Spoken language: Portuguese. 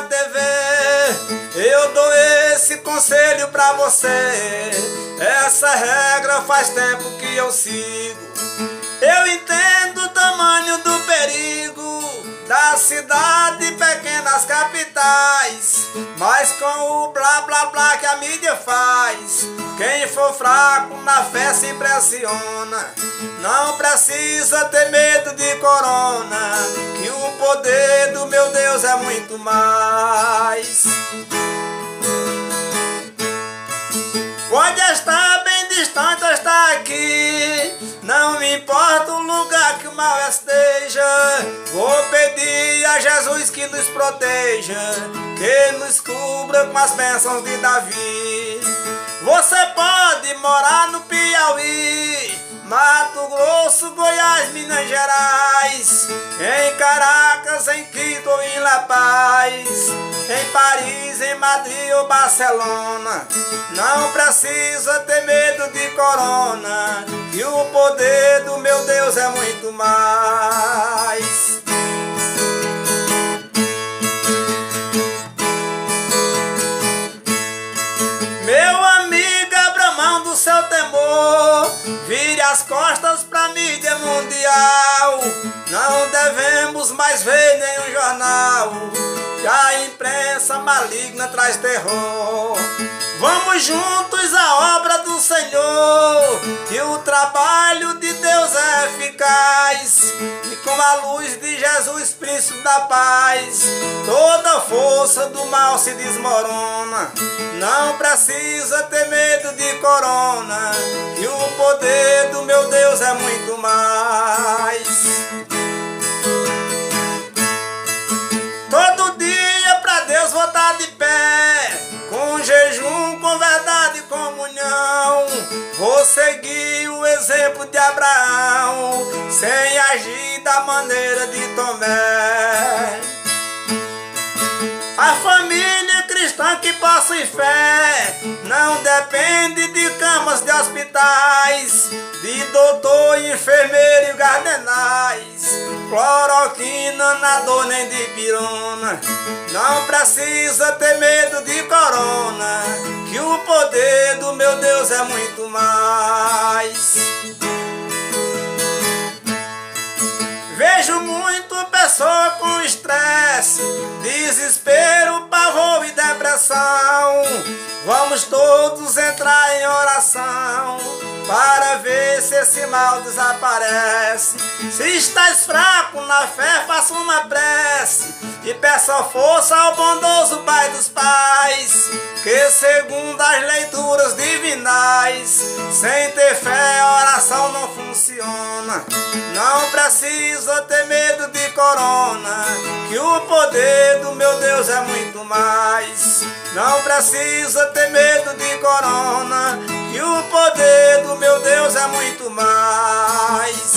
na TV, eu dou esse conselho pra você. Essa regra faz tempo que eu sigo. Eu entendo o tamanho do perigo da cidade e pequenas capitais, mas com o blá blá blá que a mídia faz, quem for fraco na fé se impressiona. Não precisa ter medo de corona, que o poder do meu Deus é muito mais. Pode estar bem distante ou estar aqui, não me importa o lugar que o mal esteja. Vou pedir a Jesus que nos proteja, que nos cubra com as bênçãos de Davi. Você pode morar no Piauí, Mato Grosso, Goiás, Minas Gerais, em Caracas, em Quito ou em La Paz, em Paris, em Madrid ou Barcelona. Não precisa ter medo de corona, que o poder do meu Deus é muito mais. Meu amigo, abra mão do seu temor, vire as costas pra mídia mundial. Não devemos mais ver nenhum jornal, que a imprensa maligna traz terror. Vamos juntos à obra do Senhor, que o trabalho de Deus é eficaz, e com a luz de Jesus, príncipe da paz, toda força do mal se desmorona. Não precisa ter medo de corona, que o poder do meu Deus é muito mais. Todo dia pra Deus vou estar de pé, com jejum, com verdade e comunhão. Vou seguir o exemplo de Abraão, sem agir da maneira de Tomé. A família cristã que possui fé não depende de camas de hospitais, de doutor, enfermeiro e gardenais, cloroquina, nador nem de pirona. Não precisa ter medo de corona, que o poder do meu Deus é muito mais. Vejo muito pessoa com estresse, desespero, pavor e depressão. Vamos todos entrar em oração, para ver se esse mal desaparece. Se estás fraco na fé, faça uma prece e peça força ao bondoso Pai dos Pais, que segundo as leituras divinais, sem ter fé a oração não funciona. Não precisa ter medo de corona, que o poder do meu Deus é muito mais. Não precisa ter medo de corona, que o poder do meu Deus é muito mais.